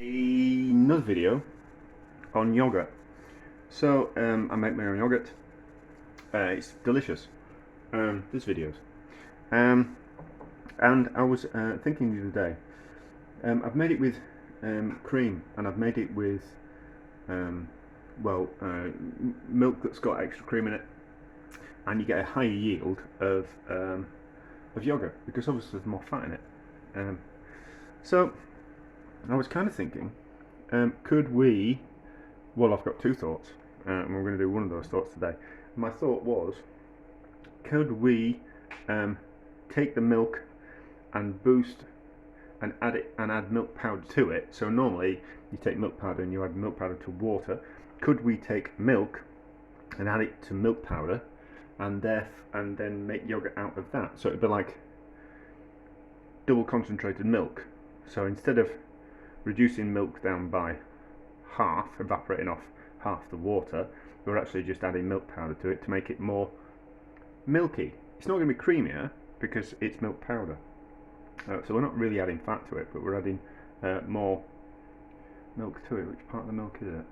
Another video on yogurt. So I make my own yogurt. It's delicious. There's videos. And I was thinking the other day. I've made it with cream, and I've made it with milk that's got extra cream in it, and you get a higher yield of yogurt because obviously there's more fat in it. So I was kind of thinking, could we? Well, I've got two thoughts, and we're going to do one of those thoughts today. My thought was, could we take the milk and boost and add milk powder to it? So normally you take milk powder and you add milk powder to water. Could we take milk and add it to milk powder, and then make yogurt out of that? So it'd be like double concentrated milk. So instead of reducing milk down by half, evaporating off half the water, we're actually just adding milk powder to it to make it more milky. It's not going to be creamier because it's milk powder. So we're not really adding fat to it, but we're adding more milk to it. Which part of the milk is it?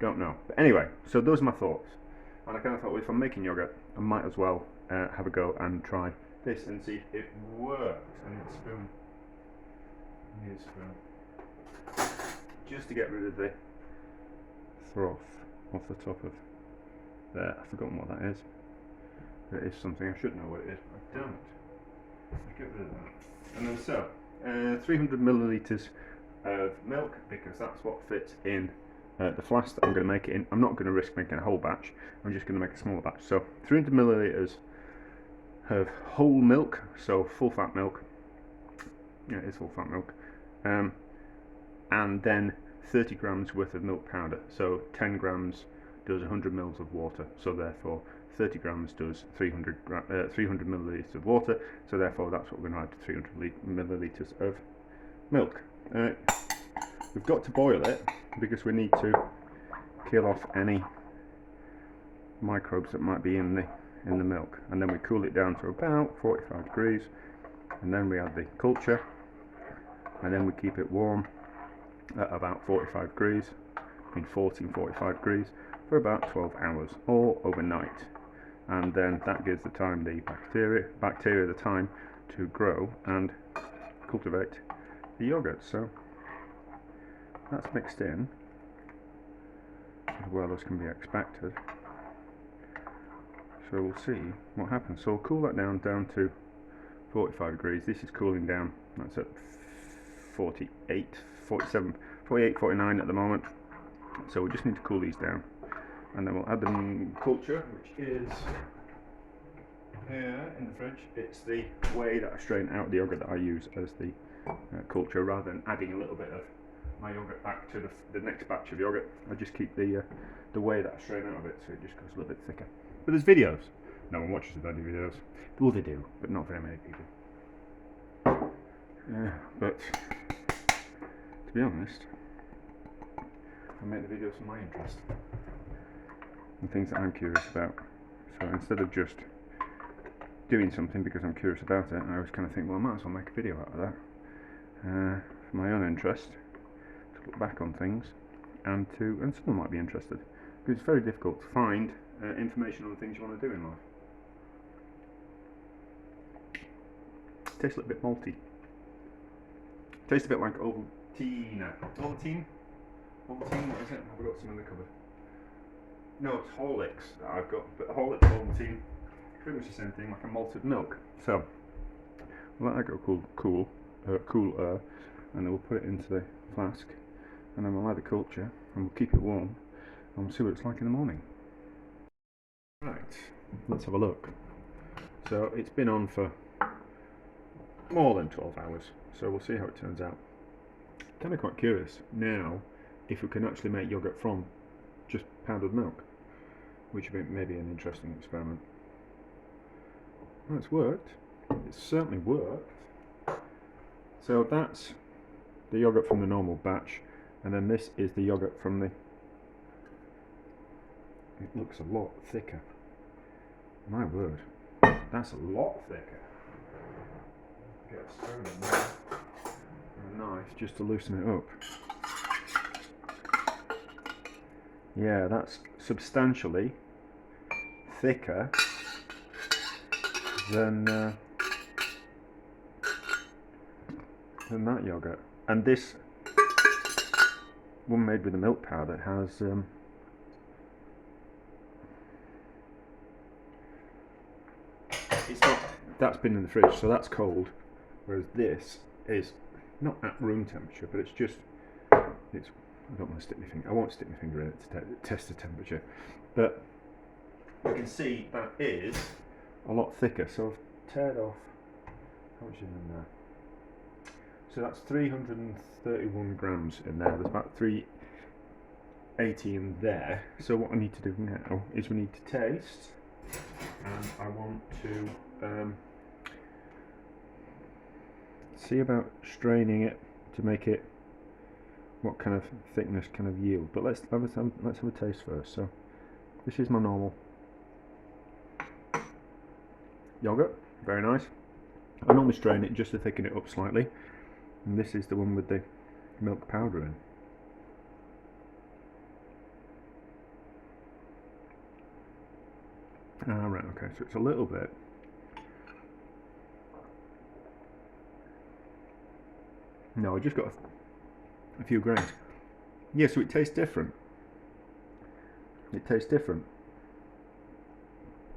Don't know. But anyway, so those are my thoughts. And I kind of thought, well, if I'm making yogurt, I might as well have a go and try this and see if it works. I need a spoon. Just to get rid of the froth off the top of there. I've forgotten what that is. It is something I should know what it is, but I don't. I'll get rid of that. And then so, 300 millilitres of milk, because that's what fits in the flask that I'm going to make it in. I'm not going to risk making a whole batch. I'm just going to make a smaller batch. So 300 millilitres of whole milk, so full fat milk. Yeah, it is full fat milk. And then 30 grams worth of milk powder. So 10 grams does 100 mils of water. So therefore 30 grams does 300 millilitres of water. So therefore that's what we're going to add to 300 millilitres of milk. We've got to boil it because we need to kill off any microbes that might be in the milk. And then we cool it down to about 45 degrees. And then we add the culture. And then we keep it warm at about 45 degrees, between 40 and 45 degrees, for about 12 hours or overnight. And then that gives the bacteria the time to grow and cultivate the yogurt. So that's mixed in as well as can be expected. So we'll see what happens. So we'll cool that down to 45 degrees. This is cooling down. That's at 48, 47, 48, 49 at the moment. So we just need to cool these down. And then we'll add the culture, which is here in the fridge. It's the whey that I strain out of the yogurt that I use as the culture, rather than adding a little bit of my yogurt back to the next batch of yogurt. I just keep the whey that I strain out of it, so it just goes a little bit thicker. But there's videos. No one watches the bloody videos. Well, they do, but not very many people. But to be honest, I make the videos for my interest and things that I'm curious about. So instead of just doing something because I'm curious about it, I always kind of think, well, I might as well make a video out of that for my own interest, to look back on things, and someone might be interested, because it's very difficult to find information on things you want to do in life. It tastes a little bit malty. Tastes a bit like Ovaltine. Ovaltine? Ovaltine, what is it? I've got some in the cupboard. No, it's Horlicks that I've got, but Horlicks, Ovaltine, pretty much the same thing, like a malted milk. So, we'll let that go cool, and then we'll put it into the flask, and then we'll add the culture, and we'll keep it warm, and we'll see what it's like in the morning. Right, let's have a look. So, it's been on for more than 12 hours, so we'll see how it turns out. Kind of quite curious now if we can actually make yogurt from just powdered milk, which would be maybe an interesting experiment. Well, it's worked. It's certainly worked. So that's the yogurt from the normal batch, and then this is the yogurt from the... It looks a lot thicker. My word, that's a lot thicker. Get a spoon in there. knife just to loosen it up. Yeah, that's substantially thicker than that yogurt. And this one made with the milk powder has it's not, that's been in the fridge, so that's cold, whereas this is not at room temperature, but it's just, it's, I don't want to stick my finger, I won't stick my finger in it to test the temperature, but you can see that is a lot thicker. So I've teared off, how much is in there? So that's 331 grams in there. There's about 380 in there. So what I need to do now is we need to taste, and I want to see about straining it to make it what kind of thickness kind of yield. But let's have a taste first. So this is my normal yogurt, very nice. I normally strain it just to thicken it up slightly, and this is the one with the milk powder in. Right, okay, so it's a little bit. No, I just got a few grains. Yeah, so it tastes different. It tastes different.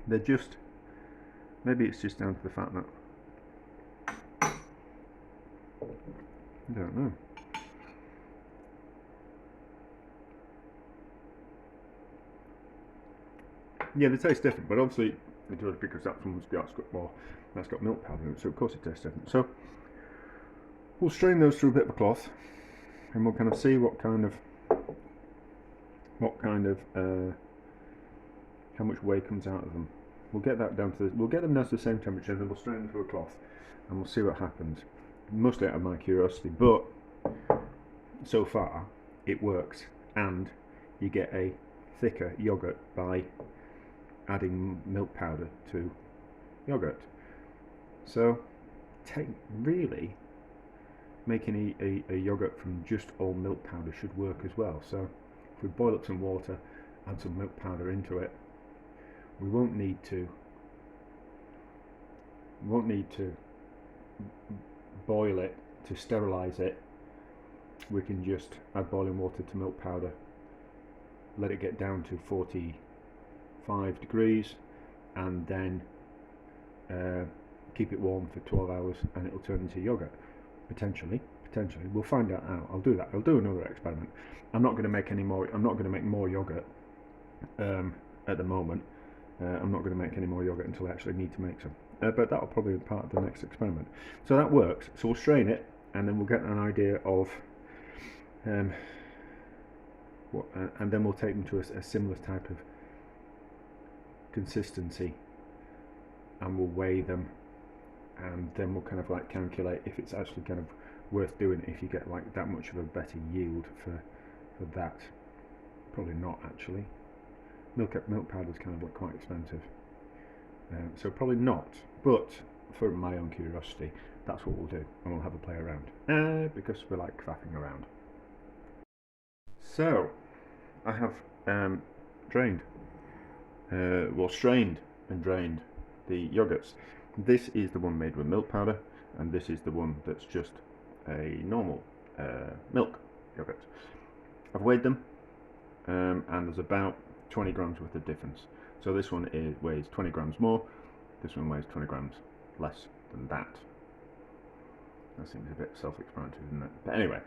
They're just, maybe it's just down to the fact that, I don't know. Yeah, they taste different, but obviously it does because that one's got more, that's got milk powder in it, so of course it tastes different. So we'll strain those through a bit of a cloth, and we'll kind of see what kind of how much whey comes out of them. We'll get that down to we'll get them down to the same temperature, and then we'll strain them through a cloth, and we'll see what happens. Mostly out of my curiosity, but so far it works, and you get a thicker yogurt by adding milk powder to yogurt. So really making a yogurt from just all milk powder should work as well. So if we boil up some water, add some milk powder into it, we won't need to boil it to sterilize it. We can just add boiling water to milk powder, let it get down to 45 degrees, and then keep it warm for 12 hours, and it'll turn into yogurt. Potentially, we'll find out how. I'll do that. I'll do another experiment. I'm not going to make any more. I'm not going to make more yogurt at the moment. I'm not going to make any more yogurt until I actually need to make some. But that'll probably be part of the next experiment. So that works. So we'll strain it, and then we'll get an idea of and then we'll take them to a similar type of consistency, and we'll weigh them, and then we'll kind of like calculate if it's actually kind of worth doing it, if you get like that much of a better yield for that. Probably not actually. Milk powder is kind of like quite expensive, so probably not, but for my own curiosity, that's what we'll do, and we'll have a play around, because we like faffing around. So I have strained and drained the yogurts. This is the one made with milk powder, and this is the one that's just a normal milk yogurt. I've weighed them, and there's about 20 grams worth of difference. So this one weighs 20 grams more, this one weighs 20 grams less than that. That seems a bit self-explanatory, doesn't it? But anyway,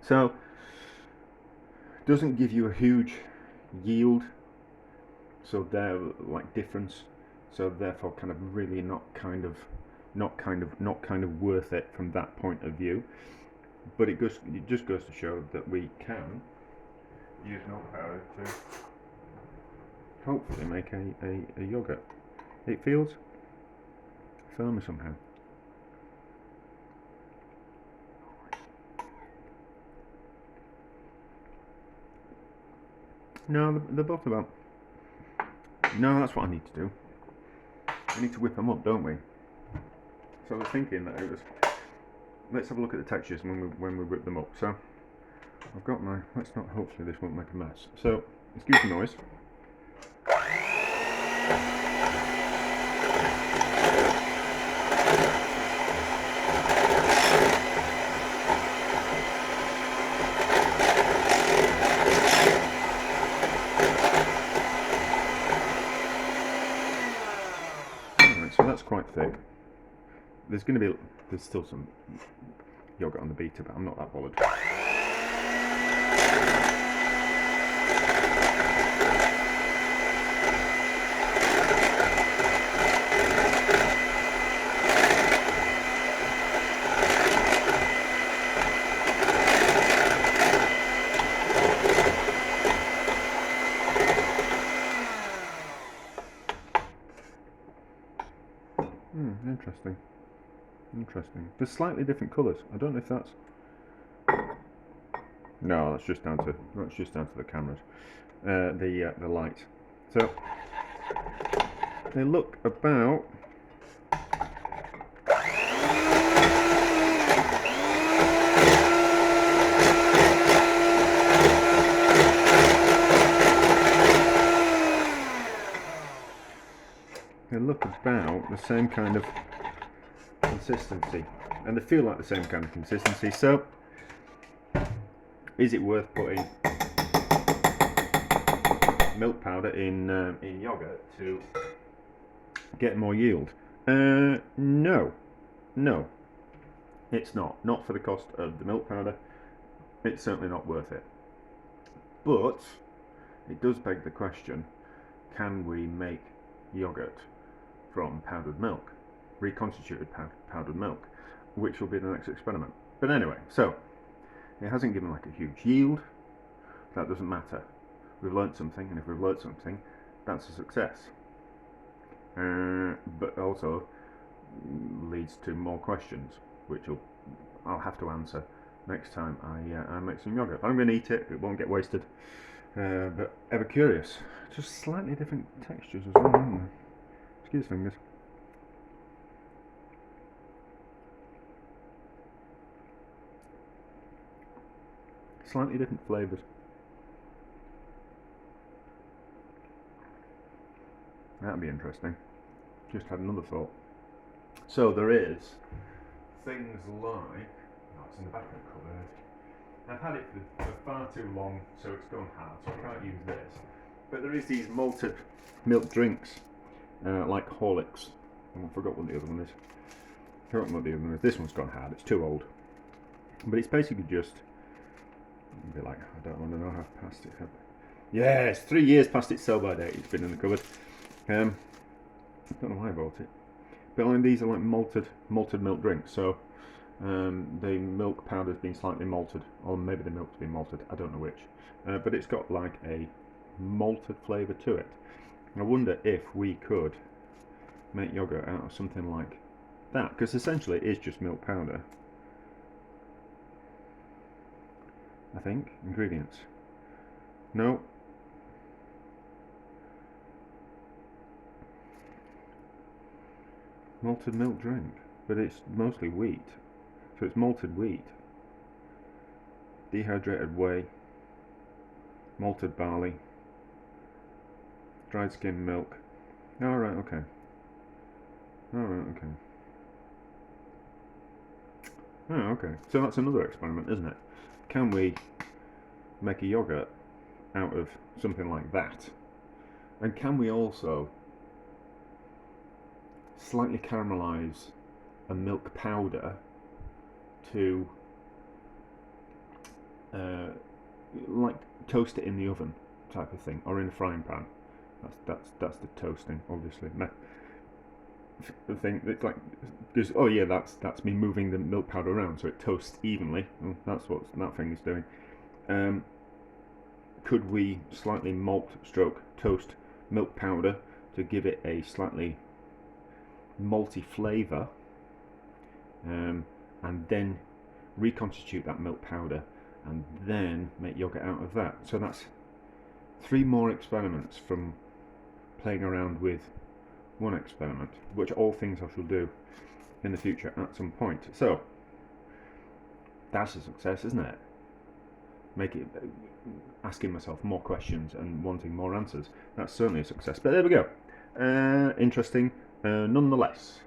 so doesn't give you a huge yield, so they're like difference, so therefore kind of really not kind of worth it from that point of view. But it just goes to show that we can use milk powder to hopefully make a yogurt. It feels firmer somehow. No, they're both about. No, that's what I need to do. We need to whip them up, don't we? So I was thinking that it was let's have a look at the textures when we whip them up. So I've got my, let's not, hopefully this won't make a mess. So excuse the noise. Alright, so that's quite thick. There's still some yogurt on the beater, but I'm not that bothered. Interesting. Interesting. There's slightly different colours. I don't know if that's. No, that's just down to the cameras, the light. So they look about. They look about the same kind of consistency, and they feel like the same kind of consistency. So, is it worth putting milk powder in yogurt to get more yield? No, it's not. Not for the cost of the milk powder. It's certainly not worth it. But it does beg the question: can we make yogurt from powdered milk, reconstituted powdered milk, which will be the next experiment. But anyway, so it hasn't given like a huge yield. That doesn't matter. We've learnt something, and if we've learnt something, that's a success. But also leads to more questions, which I'll have to answer next time I make some yogurt. I'm going to eat it. It won't get wasted. But ever curious. Just slightly different textures as well, aren't they? Excuse fingers. Slightly different flavours. That'd be interesting. Just had another thought. So there is things like, oh, it's in the back of the cupboard. I've had it for far too long, so it's gone hard, so I can't use this. But there is these malted milk drinks, like Horlicks. I forgot what the other one is. I forgot what the other one is. This one's gone hard. It's too old. But it's basically just. You'd be like, I don't want to know how past it. Yeah, it's 3 years past its sell-by date. It's been in the cupboard. I don't know why I bought it. But I mean, these are like malted milk drinks. So the milk powder's been slightly malted, or maybe the milk's been malted. I don't know which. But it's got like a malted flavour to it. I wonder if we could make yogurt out of something like that, because essentially it is just milk powder. I think. Ingredients. No. Malted milk drink, but it's mostly wheat. So it's malted wheat, dehydrated whey, malted barley, dried skim milk. Alright, okay. Alright, okay. Oh, okay. So that's another experiment, isn't it? Can we make a yogurt out of something like that? And can we also slightly caramelise a milk powder to like toast it in the oven type of thing, or in a frying pan? That's the toasting, obviously. The thing that's like, there's, oh yeah, that's me moving the milk powder around so it toasts evenly. Well, that's what that thing is doing. Could we slightly malt stroke toast milk powder to give it a slightly malty flavour, and then reconstitute that milk powder and then make yogurt out of that? So that's 3 more experiments from playing around with one experiment, which all things I shall do in the future at some point. So That's a success, isn't it? Make it asking myself more questions and wanting more answers. That's certainly a success. But there we go. Interesting, nonetheless.